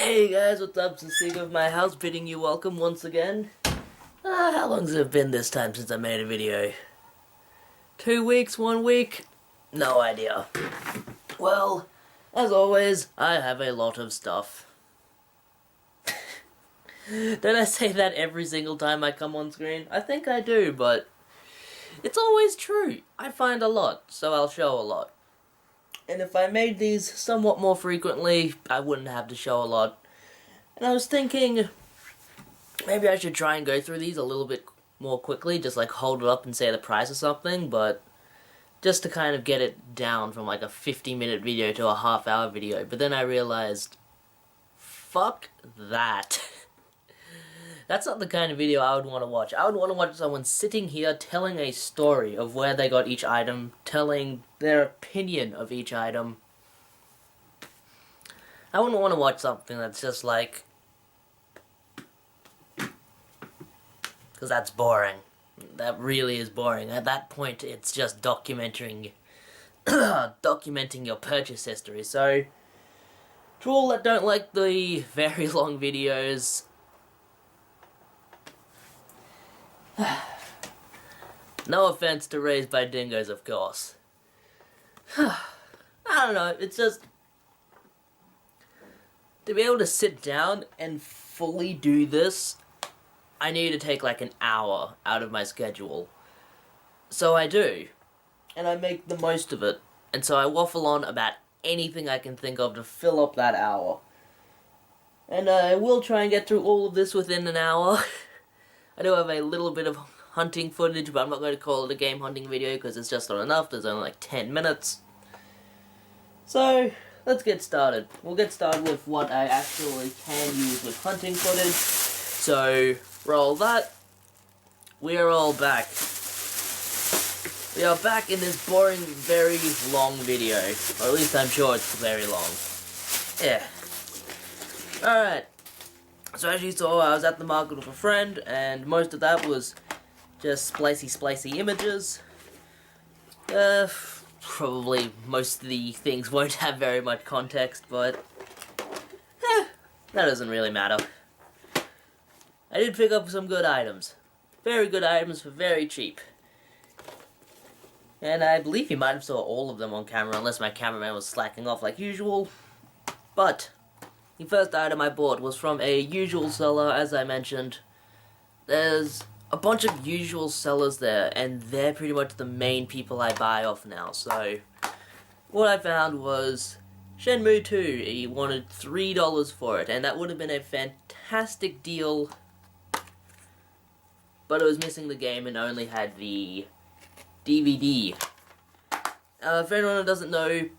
Hey guys, what's up? It's Sig of my house bidding you welcome once again. How long has it been this time since I made a video? 2 weeks? 1 week? No idea. Well, as always, I have a lot of stuff. Don't I say that every single time I come on screen? I think I do, but it's always true. I find a lot, so I'll show a lot. And if I made these somewhat more frequently, I wouldn't have to show a lot. And I was thinking, maybe I should try and go through these a little bit more quickly, just like hold it up and say the price or something, but just to kind of get it down from like a 50-minute video to a half-hour video. But then I realized, fuck that. That's not the kind of video I would want to watch. I would want to watch someone sitting here telling a story of where they got each item, telling their opinion of each item. I wouldn't want to watch something that's just like... because that's boring. That really is boring. At that point, it's just documenting your purchase history. So, to all that don't like the very long videos... no offense to Raised by Dingoes, of course. I don't know, it's just... to be able to sit down and fully do this, I need to take like an hour out of my schedule. So I do. And I make the most of it. And so I waffle on about anything I can think of to fill up that hour. And I will try and get through all of this within an hour. I do have a little bit of hunting footage, but I'm not going to call it a game hunting video because it's just not enough. There's only like 10 minutes. So, let's get started. We'll get started with what I actually can use with hunting footage. So, roll that. We are all back. We are back in this boring, very long video. Or at least I'm sure it's very long. Yeah. Alright. So as you saw, I was at the market with a friend, and most of that was just splicey images. Probably most of the things won't have very much context, but that doesn't really matter. I did pick up some good items. Very good items for very cheap. And I believe you might have saw all of them on camera, unless my cameraman was slacking off like usual. But the first item I bought was from a usual seller, as I mentioned. There's a bunch of usual sellers there, and they're pretty much the main people I buy off now. So, what I found was Shenmue 2. He wanted $3 for it, and that would have been a fantastic deal. But it was missing the game and only had the DVD. For anyone who doesn't know,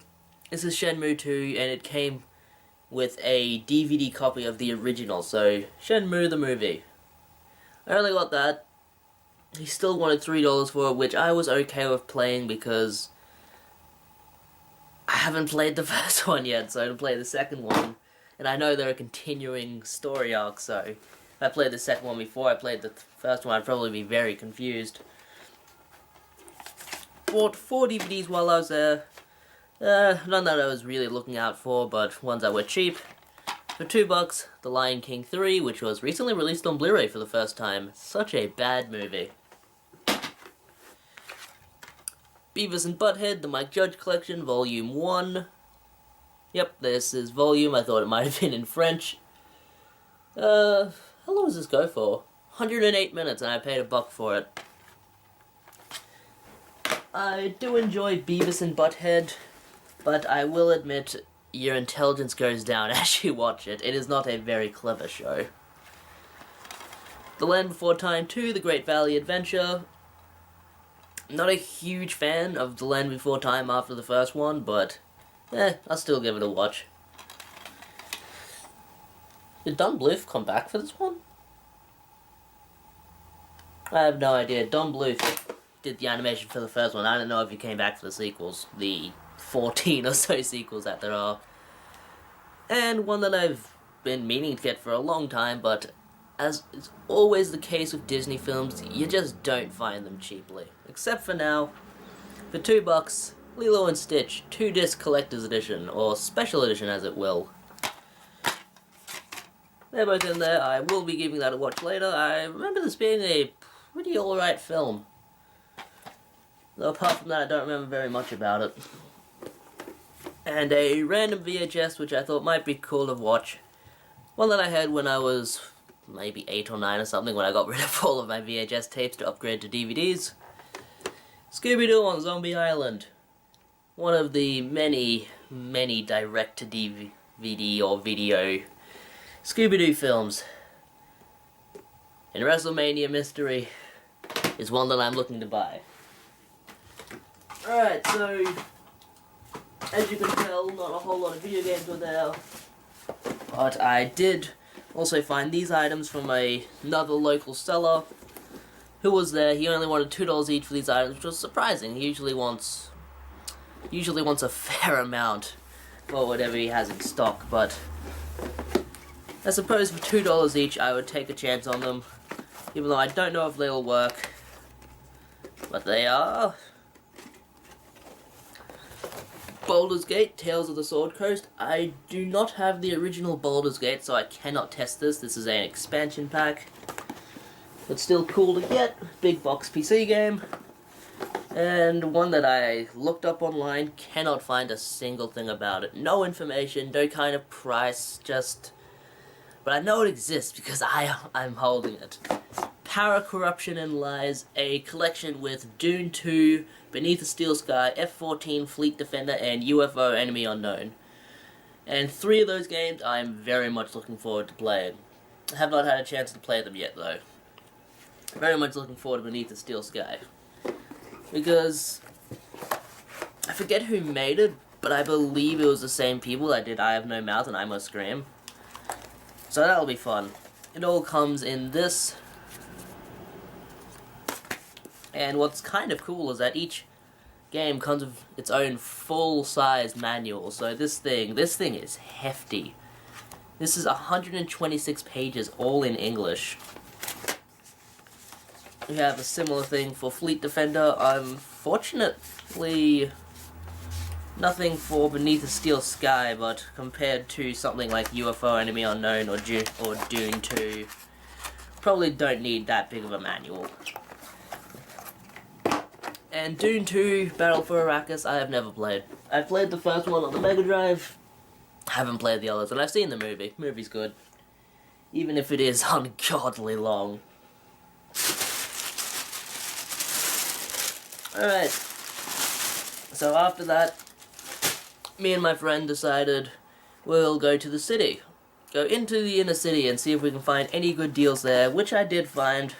this is Shenmue 2, and it came with a DVD copy of the original, so Shenmue the movie. I only got that. He still wanted $3 for it, which I was okay with playing because I haven't played the first one yet, so to play the second one, and I know they're a continuing story arc, so if I played the second one before I played the first one, I'd probably be very confused. Bought 4 DVDs while I was there. None that I was really looking out for, but ones that were cheap. For $2, The Lion King 3, which was recently released on Blu-ray for the first time. Such a bad movie. Beavis and Butthead, The Mike Judge Collection, Volume 1. Yep, this is volume. I thought it might have been in French. How long does this go for? 108 minutes, and I paid $1 for it. I do enjoy Beavis and Butthead, but I will admit your intelligence goes down as you watch it. It is not a very clever show. The Land Before Time 2, The Great Valley Adventure. Not a huge fan of The Land Before Time after the first one, but I'll still give it a watch. Did Don Bluth come back for this one? I have no idea. Don Bluth did the animation for the first one. I don't know if he came back for the sequels. The 14 or so sequels that there are. And one that I've been meaning to get for a long time, but as is always the case with Disney films, you just don't find them cheaply. Except for now, for $2, Lilo and Stitch 2-disc collector's edition, or special edition as it will. they're both in there. I will be giving that a watch later. I remember this being a pretty alright film. Though apart from that, I don't remember very much about it. And a random VHS, which I thought might be cool to watch. One that I had when I was maybe 8 or 9 or something, when I got rid of all of my VHS tapes to upgrade to DVDs. Scooby-Doo on Zombie Island. One of the many, many direct-to-DVD or video Scooby-Doo films. And WrestleMania Mystery is one that I'm looking to buy. Alright, so as you can tell, not a whole lot of video games were there. But I did also find these items from another local seller who was there. He only wanted $2 each for these items, which was surprising. He usually wants a fair amount for whatever he has in stock, but I suppose for $2 each I would take a chance on them, even though I don't know if they'll work. But they are Baldur's Gate, Tales of the Sword Coast. I do not have the original Baldur's Gate, so I cannot test this. This is an expansion pack. But still cool to get. Big box PC game. And one that I looked up online, cannot find a single thing about it. No information, no kind of price, just... But I know it exists because I'm holding it. Power, Corruption and Lies, a collection with Dune 2, Beneath the Steel Sky, F-14, Fleet Defender, and UFO Enemy Unknown. And 3 of those games I'm very much looking forward to playing. I have not had a chance to play them yet though. Very much looking forward to Beneath the Steel Sky. Because I forget who made it, but I believe it was the same people that did I Have No Mouth and I Must Scream. So that'll be fun. It all comes in this. And what's kind of cool is that each game comes with its own full-size manual. So this thing is hefty. This is 126 pages, all in English. We have a similar thing for Fleet Defender. Unfortunately, nothing for Beneath the Steel Sky, but compared to something like UFO Enemy Unknown or Dune 2, probably don't need that big of a manual. And Dune 2, Battle for Arrakis, I have never played. I've played the first one on the Mega Drive, haven't played the others, and I've seen the movie. Movie's good. Even if it is ungodly long. Alright. So after that, me and my friend decided we'll go to the city. Go into the inner city and see if we can find any good deals there, which I did find.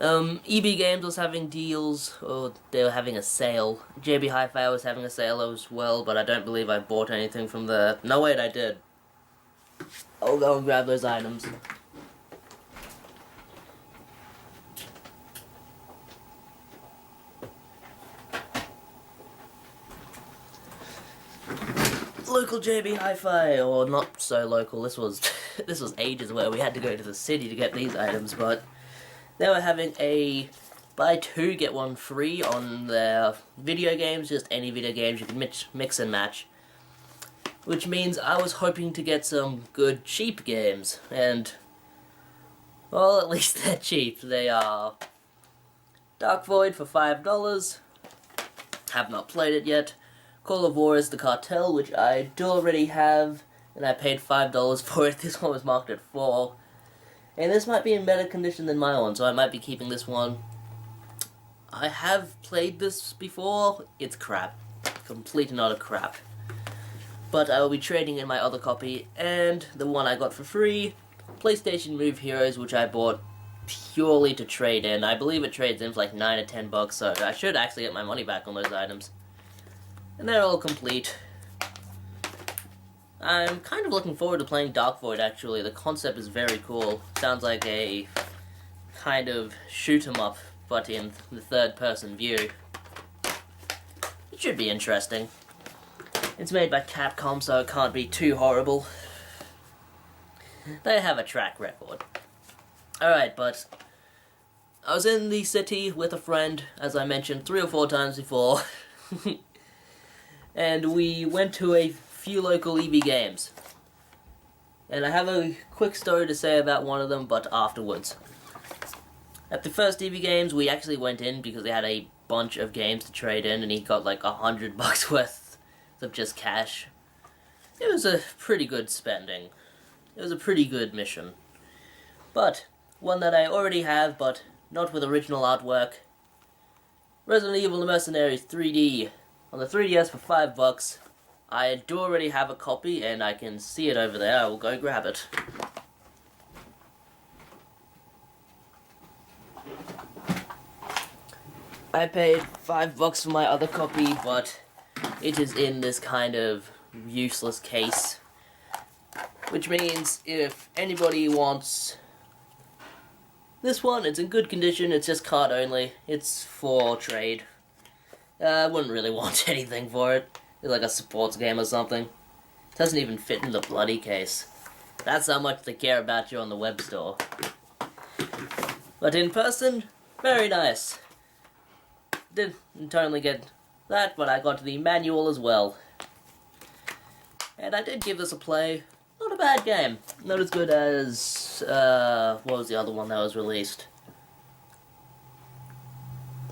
EB Games was having deals, or they were having a sale. JB Hi-Fi was having a sale as well, but I don't believe I bought anything from there. No, wait, I did. I'll go and grab those items. Local JB Hi-Fi, or not so local. This was ages where we had to go to the city to get these items, but they were having a buy 2 get 1 free on their video games, just any video games you can mix and match. Which means I was hoping to get some good cheap games, and well, at least they're cheap. They are Dark Void for $5. Have not played it yet. Call of War is the Cartel, which I do already have, and I paid $5 for it. This one was marked at $4. And this might be in better condition than my one, so I might be keeping this one. I have played this before. It's crap. Complete and utter crap. But I will be trading in my other copy, and the one I got for free, PlayStation Move Heroes, which I bought purely to trade in. I believe it trades in for like $9 or $10, so I should actually get my money back on those items. And they're all complete. I'm kind of looking forward to playing Dark Void, actually. The concept is very cool. Sounds like a kind of shoot-'em-up, but in the third-person view. It should be interesting. It's made by Capcom, so it can't be too horrible. They have a track record. Alright, but I was in the city with a friend, as I mentioned 3 or 4 times before. And we went to a few local EB Games. And I have a quick story to say about one of them, but afterwards. At the first EB Games, we actually went in because they had a bunch of games to trade in, and he got like $100 worth of just cash. It was a pretty good spending. It was a pretty good mission. But, one that I already have, but not with original artwork. Resident Evil The Mercenaries 3D on the 3DS for $5. I do already have a copy, and I can see it over there. I will go grab it. I paid $5 for my other copy, but it is in this kind of useless case. Which means if anybody wants this one, it's in good condition, it's just card only. It's for trade. I wouldn't really want anything for it. It's like a sports game or something. It doesn't even fit in the bloody case. That's how much they care about you on the web store. But in person, very nice. Didn't totally get that, but I got the manual as well. And I did give this a play. Not a bad game. Not as good as, what was the other one that was released?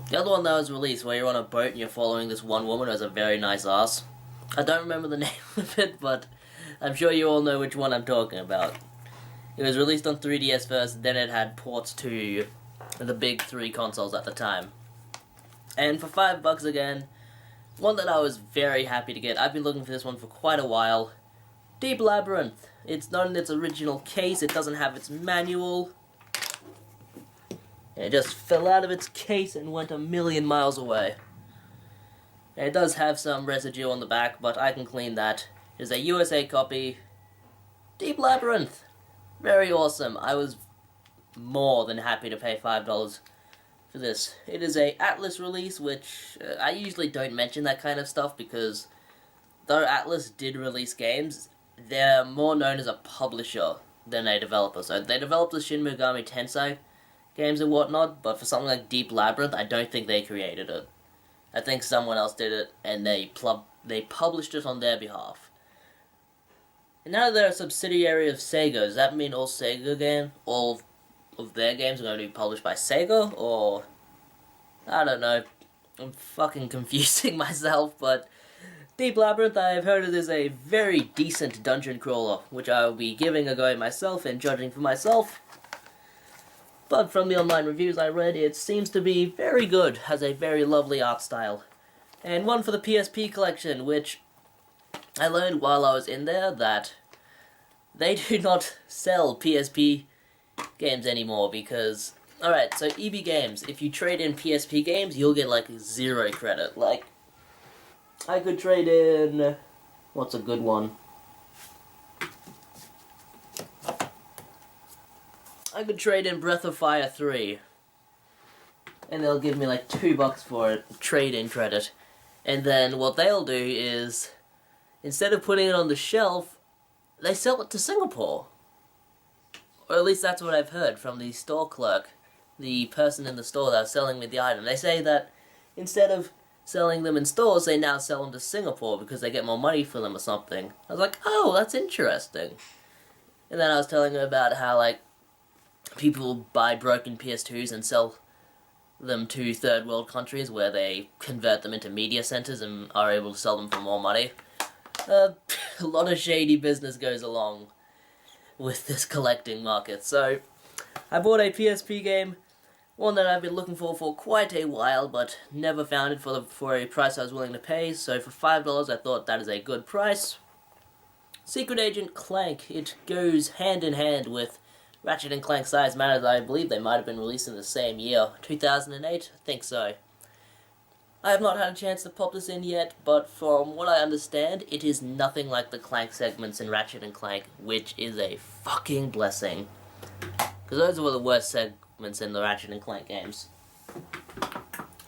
The other one that was released where you're on a boat and you're following this one woman who has a very nice ass. I don't remember the name of it, but I'm sure you all know which one I'm talking about. It was released on 3DS first, then it had ports to the big 3 consoles at the time. And for $5 again, one that I was very happy to get. I've been looking for this one for quite a while. Deep Labyrinth. It's not in its original case, it doesn't have its manual. It just fell out of its case and went a million miles away. And it does have some residue on the back, but I can clean that. It is a USA copy. Deep Labyrinth. Very awesome. I was more than happy to pay $5 for this. It is a Atlus release, which I usually don't mention that kind of stuff because though Atlus did release games, they're more known as a publisher than a developer. So they developed the Shin Megami Tensei games and whatnot, but for something like Deep Labyrinth, I don't think they created it. I think someone else did it, and they published it on their behalf. And now they're a subsidiary of Sega. Does that mean all of their games are going to be published by Sega, or I don't know. I'm fucking confusing myself, but Deep Labyrinth, I've heard it is a very decent dungeon crawler, which I will be giving a go myself and judging for myself. But from the online reviews I read, it seems to be very good, has a very lovely art style. And one for the PSP collection, which I learned while I was in there that they do not sell PSP games anymore because, alright, so EB Games, if you trade in PSP games, you'll get like 0 credit. Like, I could trade in, what's a good one? I could trade in Breath of Fire 3, and they'll give me like $2 for it, trade-in credit. And then what they'll do is, instead of putting it on the shelf, they sell it to Singapore. Or at least that's what I've heard from the store clerk, the person in the store that was selling me the item. They say that instead of selling them in stores, they now sell them to Singapore because they get more money for them or something. I was like, oh, that's interesting. And then I was telling her about how, like, people buy broken PS2s and sell them to third world countries where they convert them into media centers and are able to sell them for more money. A lot of shady business goes along with this collecting market. So, I bought a PSP game, one that I've been looking for quite a while, but never found it for a price I was willing to pay. So for $5, I thought that is a good price. Secret Agent Clank. It goes hand in hand with Ratchet and Clank Size Matters. I believe they might have been released in the same year, 2008. I think so. I have not had a chance to pop this in yet, but from what I understand, it is nothing like the Clank segments in Ratchet and Clank, which is a fucking blessing. Because those were the worst segments in the Ratchet and Clank games.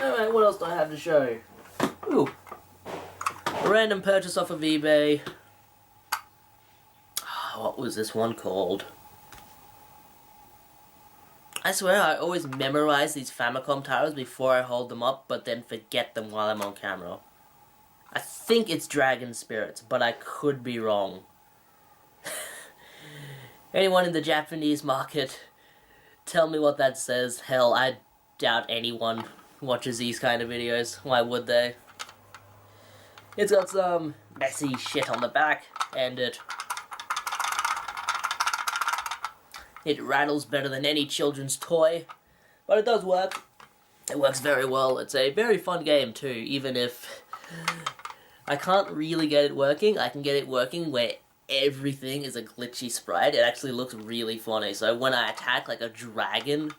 Alright, what else do I have to show? Ooh. A random purchase off of eBay. What was this one called? I swear I always memorize these Famicom titles before I hold them up, but then forget them while I'm on camera. I think it's Dragon Spirits, but I could be wrong. Anyone in the Japanese market, tell me what that says. Hell, I doubt anyone watches these kind of videos. Why would they? It's got some messy shit on the back, and it rattles better than any children's toy. But it does work. It works very well. It's a very fun game too, even if I can't really get it working. I can get it working where everything is a glitchy sprite. It actually looks really funny. So when I attack, like a dragon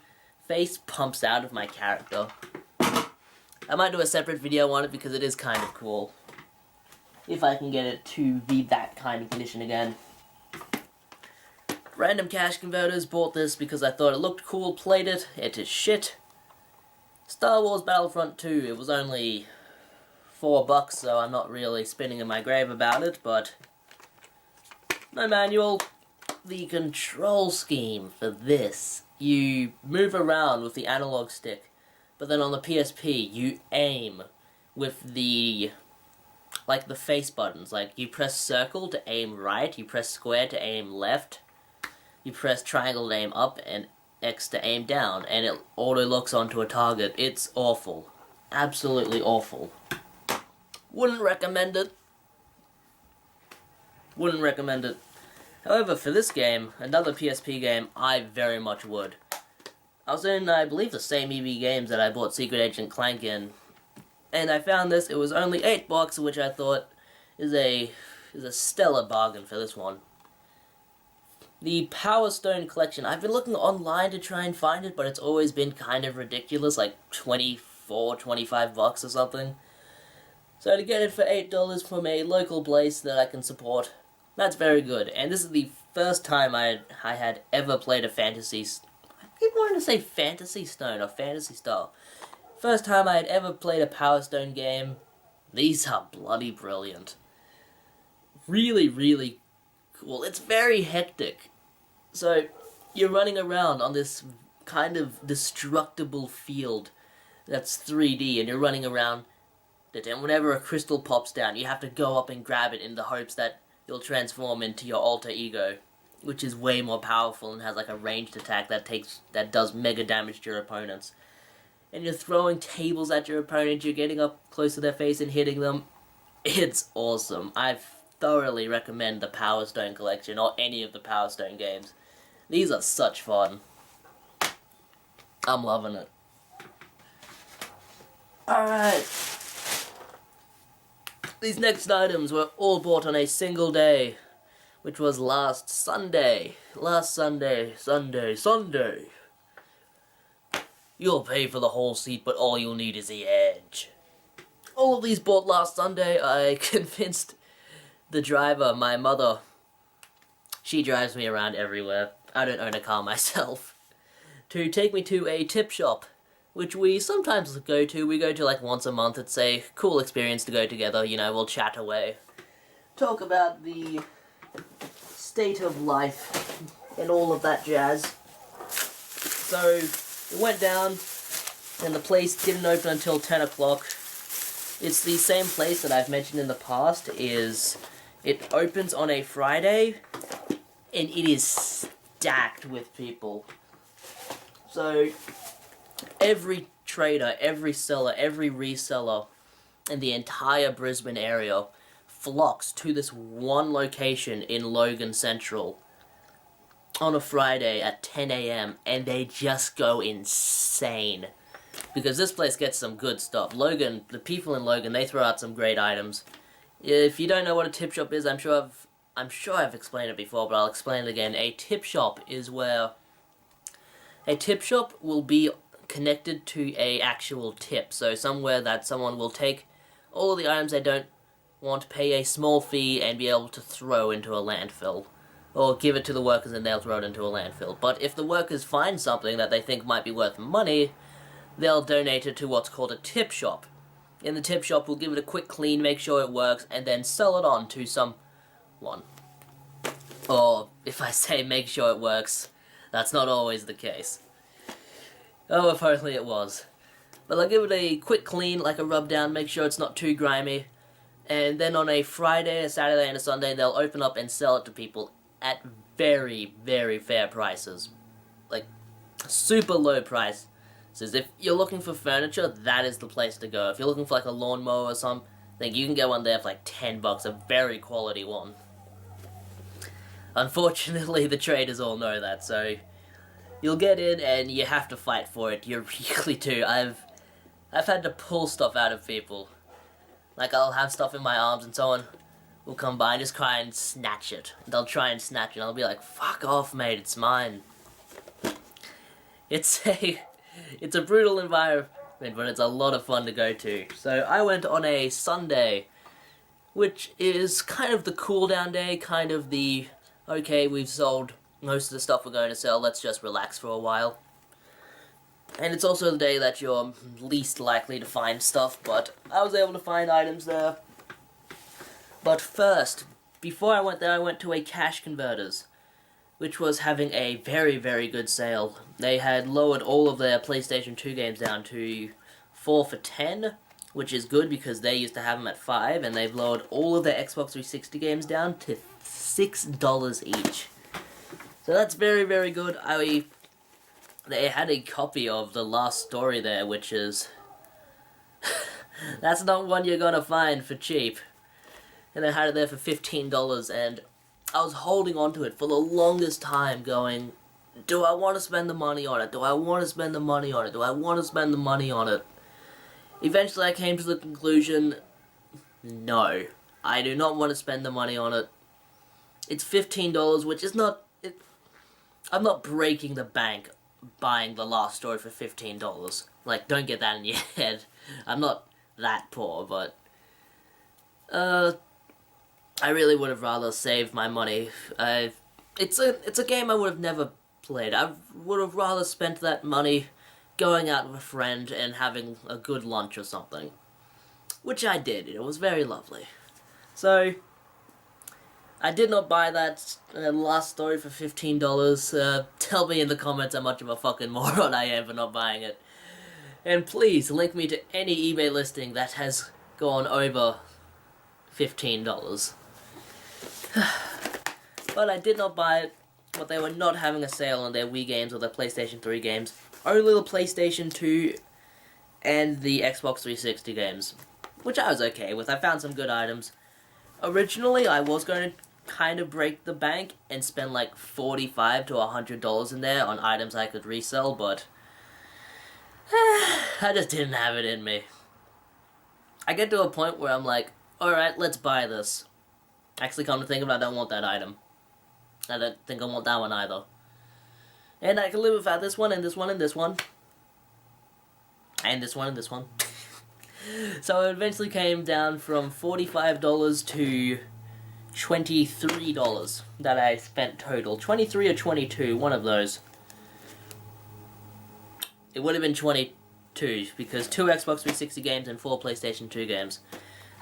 face pumps out of my character. I might do a separate video on it because it is kind of cool. If I can get it to be that kind of condition again. Random Cash Converters bought this because I thought it looked cool, played it, it is shit. Star Wars Battlefront 2, it was only $4, so I'm not really spinning in my grave about it, but no manual. The control scheme for this, you move around with the analog stick, but then on the PSP you aim with the face buttons. Like, you press circle to aim right, you press square to aim left, you press triangle to aim up, and X to aim down, and it auto-locks onto a target. It's awful. Absolutely awful. Wouldn't recommend it. Wouldn't recommend it. However, for this game, another PSP game, I very much would. I was in, I believe, the same EB Games that I bought Secret Agent Clank in, and I found this. It was only $8, which I thought is a stellar bargain for this one. The Power Stone Collection. I've been looking online to try and find it, but it's always been kind of ridiculous, like $24, $25 or something. So to get it for $8 from a local place that I can support, that's very good. And this is the first time I had ever played a fantasy... I keep wanting to say Fantasy Stone or Phantasy Star. First time I had ever played a Power Stone game. These are bloody brilliant. Really, really cool. It's very hectic. So, you're running around on this kind of destructible field that's 3D, and you're running around it, and whenever a crystal pops down, you have to go up and grab it in the hopes that you'll transform into your alter ego, which is way more powerful and has like a ranged attack that does mega damage to your opponents. And you're throwing tables at your opponent, you're getting up close to their face and hitting them. It's awesome. I thoroughly recommend the Power Stone Collection, or any of the Power Stone games. These are such fun. I'm loving it. Alright. These next items were all bought on a single day, which was last Sunday. Sunday. You'll pay for the whole seat, but all you'll need is the edge. All of these bought last Sunday. I convinced the driver, my mother, she drives me around everywhere, I don't own a car myself, to take me to a tip shop, which we sometimes go to. We go to like once a month. It's a cool experience to go together, you know, we'll chat away. Talk about the state of life and all of that jazz. So, we went down, and the place didn't open until 10 o'clock. It's the same place that I've mentioned in the past. It opens on a Friday, and it is stacked with people. So, every trader, every seller, every reseller in the entire Brisbane area flocks to this one location in Logan Central on a Friday at 10 AM, and they just go insane. Because this place gets some good stuff. Logan, the people in Logan, they throw out some great items. If you don't know what a tip shop is, I'm sure I've explained it before, but I'll explain it again. A tip shop is where a tip shop will be connected to a actual tip. So somewhere that someone will take all of the items they don't want, pay a small fee, and be able to throw into a landfill. Or give it to the workers and they'll throw it into a landfill. But if the workers find something that they think might be worth money, they'll donate it to what's called a tip shop. In the tip shop, we'll give it a quick clean, make sure it works, and then sell it on to someone. Or, if I say make sure it works, that's not always the case. Oh, if only it was. But I'll give it a quick clean, like a rub down, make sure it's not too grimy. And then on a Friday, a Saturday, and a Sunday, they'll open up and sell it to people at very, very fair prices. Like, super low price. So if you're looking for furniture, that is the place to go. If you're looking for like a lawnmower or something, you can get one there for like $10, a very quality one. Unfortunately, the traders all know that, so you'll get in and you have to fight for it. You really do. I've had to pull stuff out of people. Like, I'll have stuff in my arms and someone will come by and just try and snatch it. They'll try and snatch it and I'll be like, fuck off, mate, it's mine. It's a brutal environment, but it's a lot of fun to go to. So I went on a Sunday, which is kind of the cool down day, kind of the, okay, we've sold most of the stuff we're going to sell, let's just relax for a while. And it's also the day that you're least likely to find stuff, but I was able to find items there. But first, before I went there, I went to a Cash Converters, which was having a very, very good sale. They had lowered all of their PlayStation 2 games down to 4 for $10, which is good because they used to have them at $5, and they've lowered all of their Xbox 360 games down to $6 each. So that's very, very good. They had a copy of The Last Story there, which is... that's not one you're gonna find for cheap. And they had it there for $15, and I was holding on to it for the longest time going, do I want to spend the money on it? Do I want to spend the money on it? Do I want to spend the money on it? Eventually I came to the conclusion, no. I do not want to spend the money on it. It's $15, which is not... I'm not breaking the bank buying The Last Story for $15. Like, don't get that in your head. I'm not that poor, but... I really would have rather saved my money. It's a game I would have never played. I would have rather spent that money going out with a friend and having a good lunch or something. Which I did. It was very lovely. So, I did not buy that Last Story for $15. Tell me in the comments how much of a fucking moron I am for not buying it. And please, link me to any eBay listing that has gone over $15. But I did not buy it, but they were not having a sale on their Wii games or their PlayStation 3 games. Only the PlayStation 2 and the Xbox 360 games, which I was okay with. I found some good items. Originally, I was going to kind of break the bank and spend like $45 to $100 in there on items I could resell, but I just didn't have it in me. I get to a point where I'm like, alright, let's buy this. Actually, come to think of it, I don't want that item. I don't think I want that one either. And I can live without this one, and this one, and this one. And this one, and this one. So it eventually came down from $45 to $23 that I spent total. 23 or 22, one of those. It would have been 22, because 2 Xbox 360 games and 4 PlayStation 2 games.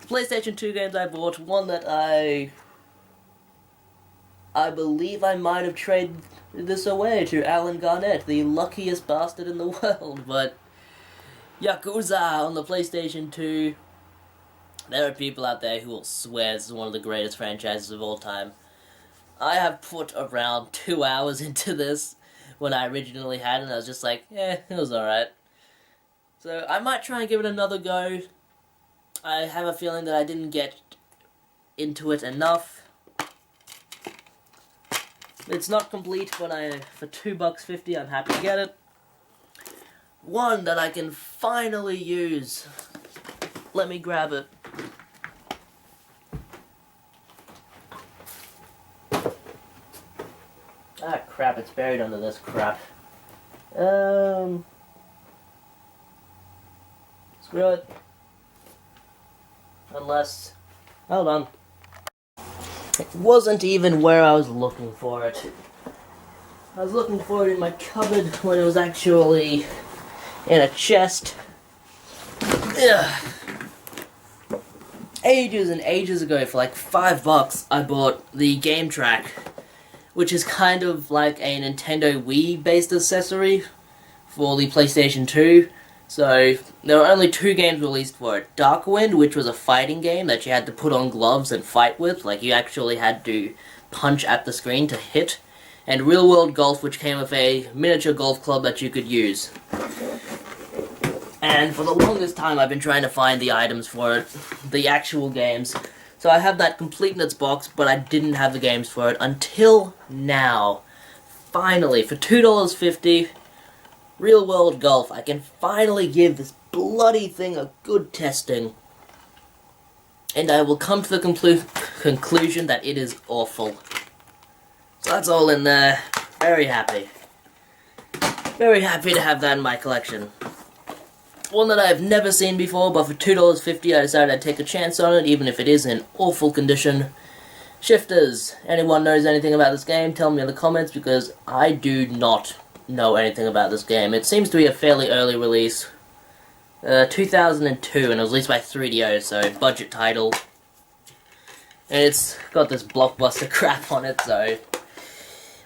The PlayStation 2 games I bought, one that I believe I might have traded this away to Alan Garnett, the luckiest bastard in the world, but Yakuza on the PlayStation 2. There are people out there who will swear this is one of the greatest franchises of all time. I have put around 2 hours into this when I originally had it, and I was just like, it was alright. So I might try and give it another go. I have a feeling that I didn't get into it enough. It's not complete, but for $2.50 I'm happy to get it. One that I can finally use. Let me grab it. Ah, crap, it's buried under this crap. Screw it. Unless... hold on. It wasn't even where I was looking for it. I was looking for it in my cupboard when it was actually in a chest. Ugh. Ages and ages ago, for like $5, I bought the Game Track, which is kind of like a Nintendo Wii-based accessory for the PlayStation 2. So, there were only 2 games released for it. Darkwind, which was a fighting game that you had to put on gloves and fight with, like you actually had to punch at the screen to hit. And Real World Golf, which came with a miniature golf club that you could use. And for the longest time I've been trying to find the items for it, the actual games. So I have that complete in its box, but I didn't have the games for it until now. Finally, for $2.50, Real World Golf, I can finally give this bloody thing a good testing. And I will come to the conclusion that it is awful. So that's all in there. Very happy. Very happy to have that in my collection. One that I've never seen before, but for $2.50 I decided I'd take a chance on it, even if it is in awful condition. Shifters. Anyone knows anything about this game, tell me in the comments, because I do not know anything about this game. It seems to be a fairly early release. 2002, and it was released by 3DO, so budget title. And it's got this blockbuster crap on it, so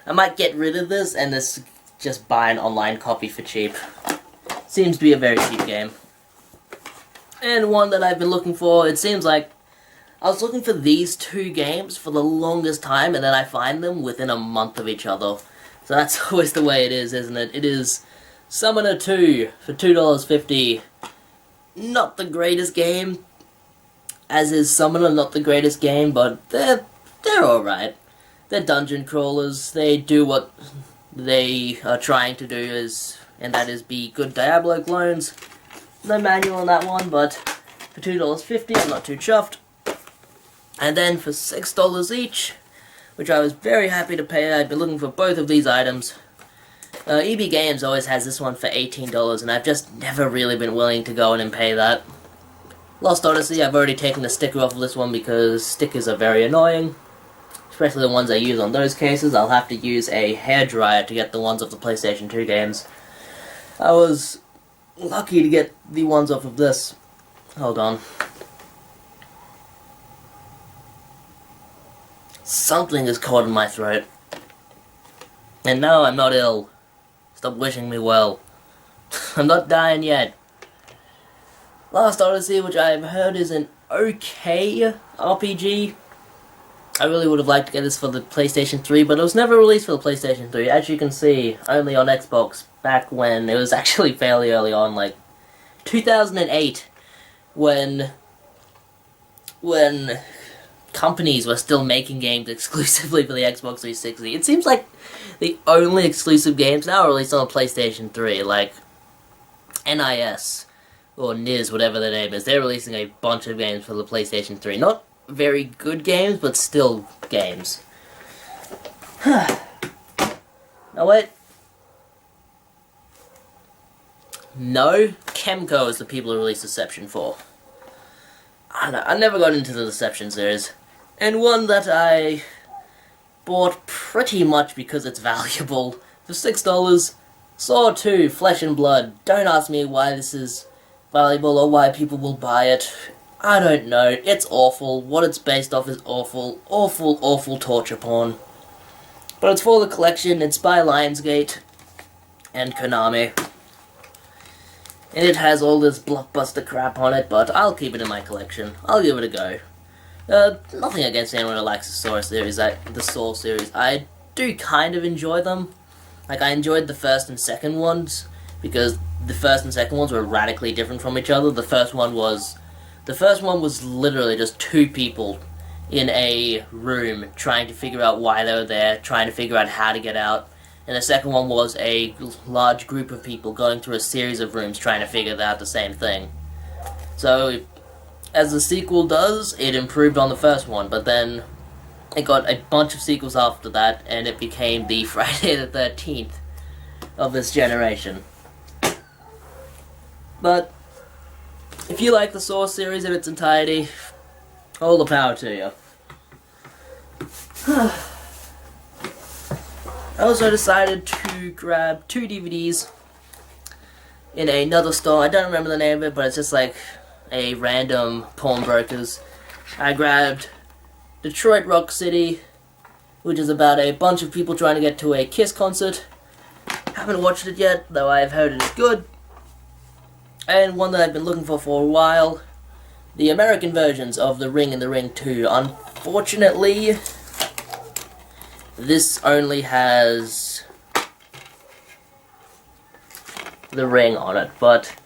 I might get rid of this and just buy an online copy for cheap. Seems to be a very cheap game. And one that I've been looking for, it seems like I was looking for these 2 games for the longest time, and then I find them within a month of each other. So that's always the way it is, isn't it? It is Summoner 2 for $2.50. Not the greatest game, as is Summoner not the greatest game, but they're alright. They're dungeon crawlers, they do what they are trying to do, and that is be good Diablo clones. No manual on that one, but for $2.50 I'm not too chuffed. And then for $6 each, which I was very happy to pay, I'd been looking for both of these items. EB Games always has this one for $18, and I've just never really been willing to go in and pay that. Lost Odyssey, I've already taken the sticker off of this one because stickers are very annoying. Especially the ones I use on those cases. I'll have to use a hairdryer to get the ones off the PlayStation 2 games. I was lucky to get the ones off of this. Hold on. Something is caught in my throat. And no, I'm not ill. Stop wishing me well. I'm not dying yet. Lost Odyssey, which I've heard is an okay RPG. I really would have liked to get this for the PlayStation 3, but it was never released for the PlayStation 3. As you can see, only on Xbox, back when it was actually fairly early on, like 2008, when companies were still making games exclusively for the Xbox 360. It seems like the only exclusive games now are released on the PlayStation 3, like NIS, or NIS, whatever the name is. They're releasing a bunch of games for the PlayStation 3. Not very good games, but still games. Now wait. No, Kemco is the people who released Deception 4. I don't know, I never got into the Deception series. And one that I bought pretty much because it's valuable. For $6, Saw 2, Flesh and Blood. Don't ask me why this is valuable or why people will buy it. I don't know. It's awful. What it's based off is awful. Awful, awful torture porn. But it's for the collection. It's by Lionsgate and Konami. And it has all this blockbuster crap on it, but I'll keep it in my collection. I'll give it a go. Nothing against anyone who likes the Saw series. I do kind of enjoy them. Like, I enjoyed the first and second ones, because the first and second ones were radically different from each other. The first one was literally just 2 people in a room trying to figure out why they were there, trying to figure out how to get out. And the second one was a large group of people going through a series of rooms trying to figure out the same thing. So, as the sequel does, it improved on the first one, but then it got a bunch of sequels after that, and it became the Friday the 13th of this generation. But if you like the Saw series in its entirety, all the power to you. I also decided to grab 2 DVDs in another store. I don't remember the name of it, but it's just like a random pawnbrokers. I grabbed Detroit Rock City, which is about a bunch of people trying to get to a Kiss concert. Haven't watched it yet, though I've heard it is good. And one that I've been looking for a while, the American versions of The Ring and The Ring 2. Unfortunately, this only has The Ring on it, but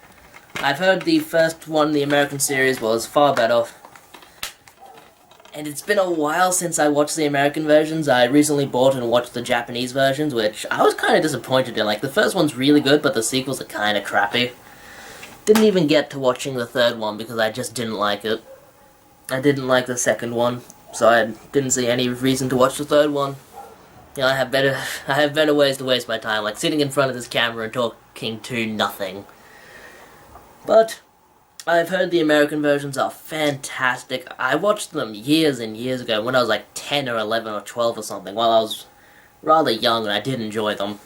I've heard the first one, the American series, was far better. And it's been a while since I watched the American versions. I recently bought and watched the Japanese versions, which I was kind of disappointed in. Like, the first one's really good, but the sequels are kind of crappy. Didn't even get to watching the third one because I just didn't like it. I didn't like the second one, so I didn't see any reason to watch the third one. You know, I have better ways to waste my time, like sitting in front of this camera and talking to nothing. But I've heard the American versions are fantastic. I watched them years and years ago when I was like 10 or 11 or 12 or something, while I was rather young, and I did enjoy them.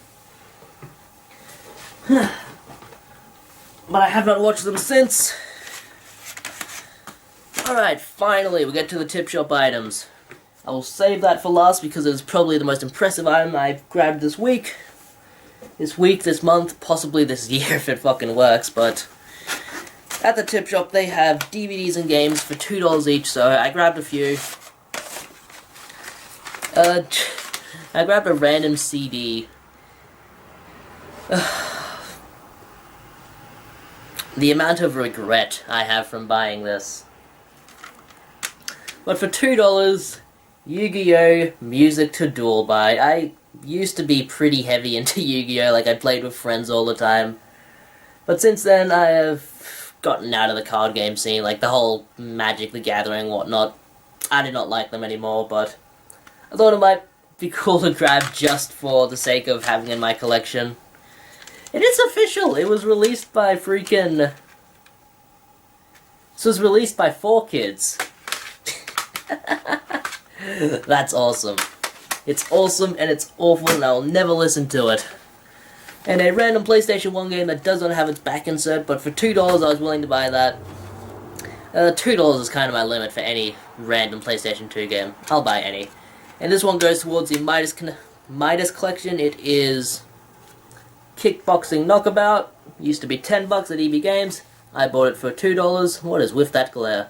But I have not watched them since. Alright, finally, we get to the tip shop items. I will save that for last because it is probably the most impressive item I've grabbed this week. This month, possibly this year if it fucking works, but at the tip shop they have DVDs and games for $2 each, so I grabbed a few. I grabbed a random CD. The amount of regret I have from buying this. But for $2, Yu-Gi-Oh! Music to Duel By. I used to be pretty heavy into Yu-Gi-Oh! Like, I played with friends all the time. But since then, I have gotten out of the card game scene, like the whole Magic the Gathering whatnot. I do not like them anymore, but I thought it might be cool to grab just for the sake of having in my collection. It is official! It was released by freaking... This was released by 4Kids. That's awesome. It's awesome and it's awful and I'll never listen to it. And a random PlayStation 1 game that does not have its back insert, but for $2 I was willing to buy that. $2 is kind of my limit for any random PlayStation 2 game. I'll buy any. And this one goes towards the Midas collection. It is Kickboxing Knockabout. Used to be $10 at EB Games. I bought it for $2. What is with that glare?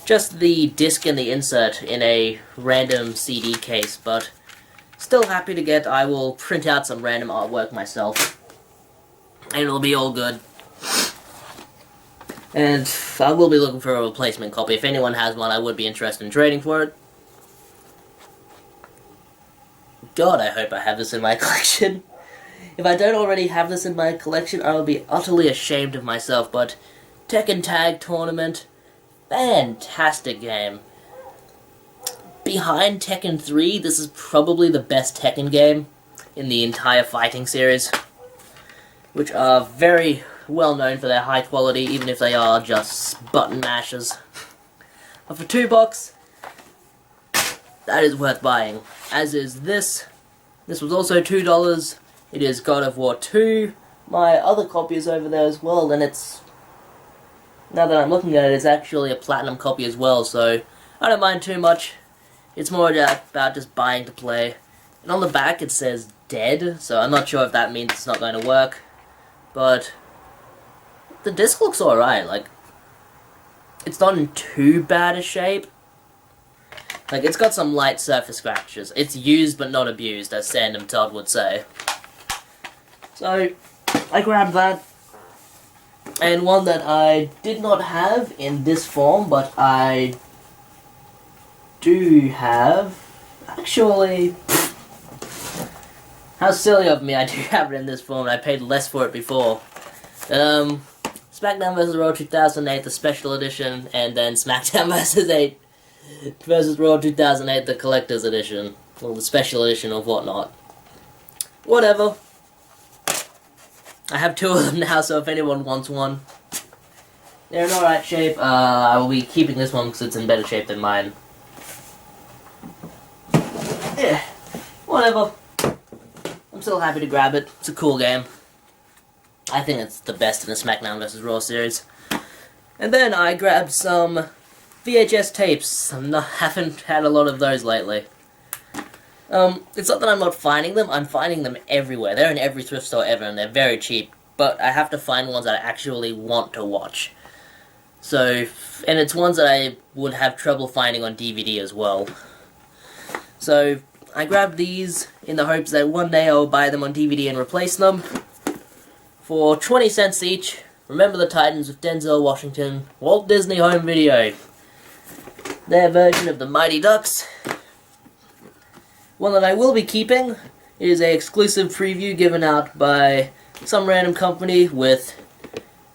Just the disc and the insert in a random CD case, but still happy to get. I will print out some random artwork myself, and it'll be all good. And I will be looking for a replacement copy. If anyone has one, I would be interested in trading for it. God, I hope I have this in my collection. If I don't already have this in my collection, I will be utterly ashamed of myself, but Tekken Tag Tournament, fantastic game. Behind Tekken 3, this is probably the best Tekken game in the entire fighting series, which are very well known for their high quality, even if they are just button mashers. But for $2, that is worth buying. As is this. This was also $2. It is God of War 2. My other copy is over there as well, and it's... Now that I'm looking at it, it's actually a platinum copy as well, so I don't mind too much. It's more about just buying to play. And on the back it says dead, so I'm not sure if that means it's not going to work. But the disc looks alright, like, it's not in too bad a shape. Like, it's got some light surface scratches. It's used but not abused, as Sandom Todd would say. So, I grabbed that. And one that I did not have in this form, but I do have... Actually... How silly of me, I do have it in this form, and I paid less for it before. SmackDown vs. Raw 2008, the Special Edition, and then SmackDown vs. Raw 2008, the Collector's Edition. Or the Special Edition or whatnot. Whatever. I have two of them now, so if anyone wants one. They're in alright shape. I will be keeping this one because it's in better shape than mine. Yeah, whatever. I'm still happy to grab it. It's a cool game. I think it's the best in the SmackDown vs. Raw series. And then I grabbed some VHS tapes. Haven't had a lot of those lately. It's not that I'm not finding them, I'm finding them everywhere. They're in every thrift store ever, and they're very cheap. but I have to find ones that I actually want to watch. So, and it's ones that I would have trouble finding on DVD as well. So, I grabbed these in the hopes that one day I'll buy them on DVD and replace them. For 20 cents each, Remember the Titans with Denzel Washington, Walt Disney Home Video. Their version of the Mighty Ducks. One that I will be keeping is an exclusive preview given out by some random company with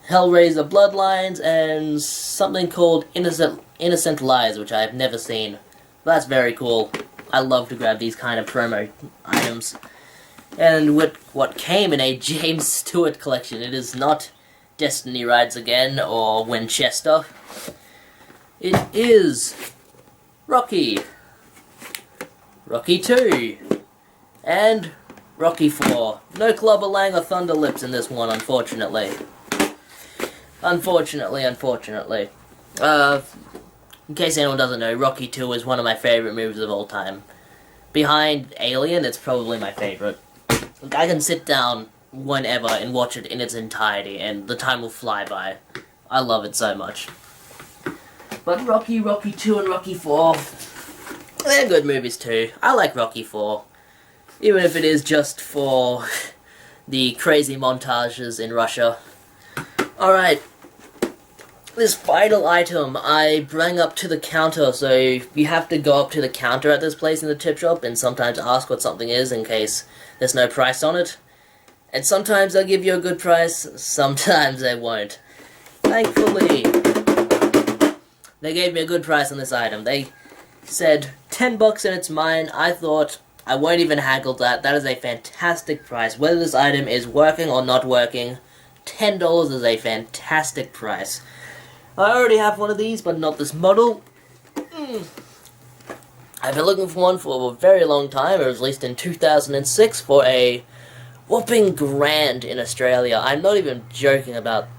Hellraiser Bloodlines and something called Innocent Lies, which I have never seen. That's very cool. I love to grab these kind of promo items. And with what came in a James Stewart collection, it is not Destiny Rides Again or Winchester. It is Rocky, Rocky 2, and Rocky 4. No Clubber Lang or Thunder Lips in this one, unfortunately. Unfortunately. In case anyone doesn't know, Rocky 2 is one of my favorite movies of all time. Behind Alien, it's probably my favorite. I can sit down whenever and watch it in its entirety, and the time will fly by. I love it so much. But Rocky, Rocky 2, and Rocky 4, they're good movies too. I like Rocky 4. Even if it is just for the crazy montages in Russia. Alright. This final item I bring up to the counter, so you have to go up to the counter at this place in the tip shop and sometimes ask what something is in case there's no price on it. And sometimes they'll give you a good price, sometimes they won't. Thankfully, they gave me a good price on this item. They said $10 and it's mine. I thought, I won't even haggle that. That is a fantastic price. Whether this item is working or not working, $10 is a fantastic price. I already have one of these, but not this model. I've been looking for one for a very long time. It was released in 2006 for a whopping grand in Australia. I'm not even joking about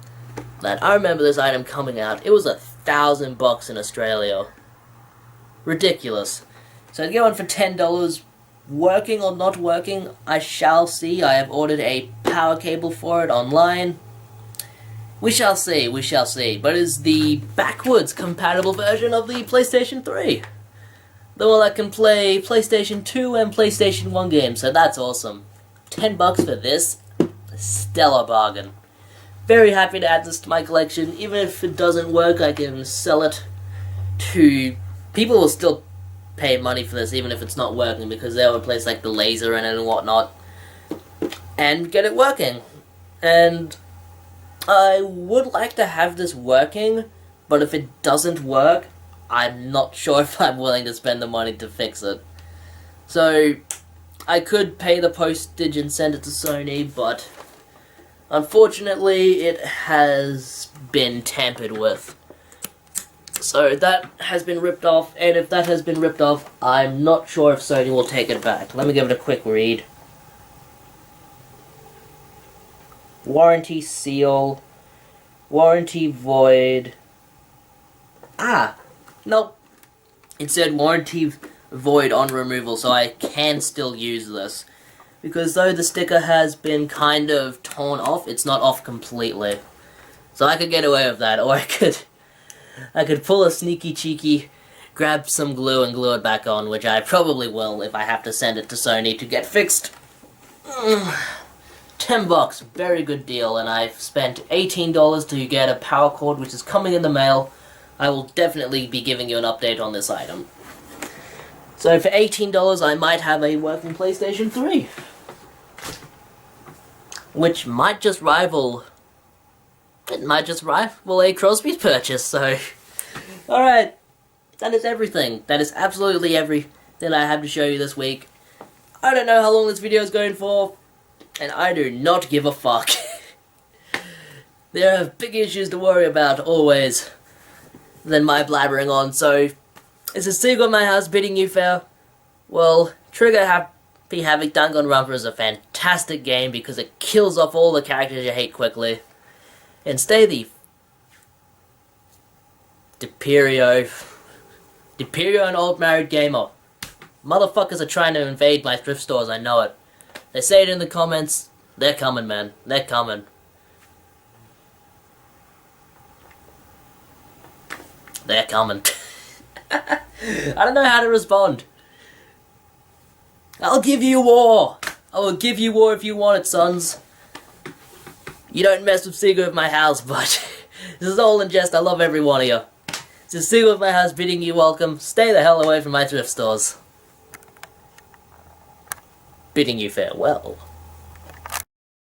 that. I remember this item coming out. It was $1,000 in Australia. Ridiculous. So to get one for $10, working or not working, I shall see. I have ordered a power cable for it online. We shall see, but it is the backwards compatible version of the PlayStation 3. The one that can play PlayStation 2 and PlayStation 1 games, so that's awesome. $10 for this? Stellar bargain. Very happy to add this to my collection. Even if it doesn't work, I can sell it to... People will still pay money for this, even if it's not working, because they'll replace like the laser in it and whatnot. And get it working. And I would like to have this working, but if it doesn't work, I'm not sure if I'm willing to spend the money to fix it. So, I could pay the postage and send it to Sony, but unfortunately it has been tampered with. So that has been ripped off, and if that has been ripped off, I'm not sure if Sony will take it back. Let me give it a quick read. Warranty seal. Warranty void. Nope. It said warranty void on removal, so I can still use this. Because though the sticker has been kind of torn off, it's not off completely. So I could get away with that, or I could pull a sneaky cheeky, grab some glue and glue it back on, which I probably will if I have to send it to Sony to get fixed. $10, very good deal, and I've spent $18 to get a power cord, which is coming in the mail. I will definitely be giving you an update on this item. So for $18, I might have a working PlayStation 3. Which might just rival... It might just rival a Crosby's purchase, so... Alright, that is everything. That is absolutely everything I have to show you this week. I don't know how long this video is going for, and I do not give a fuck. There are big issues to worry about, always, than my blabbering on, so... Is a seagull in my house bidding you fair? Well, Trigger Happy Havoc Danganronpa is a fantastic game because it kills off all the characters you hate quickly. And stay the... Deperio an old married gamer. Motherfuckers are trying to invade my thrift stores, I know it. They say it in the comments. They're coming, man. They're coming. They're coming. I don't know how to respond. I'll give you war. I will give you war if you want it, sons. You don't mess with Secret of my house, but this is all in jest. I love every one of you. This is Secret of my house bidding you welcome. Stay the hell away from my thrift stores. Bidding you farewell.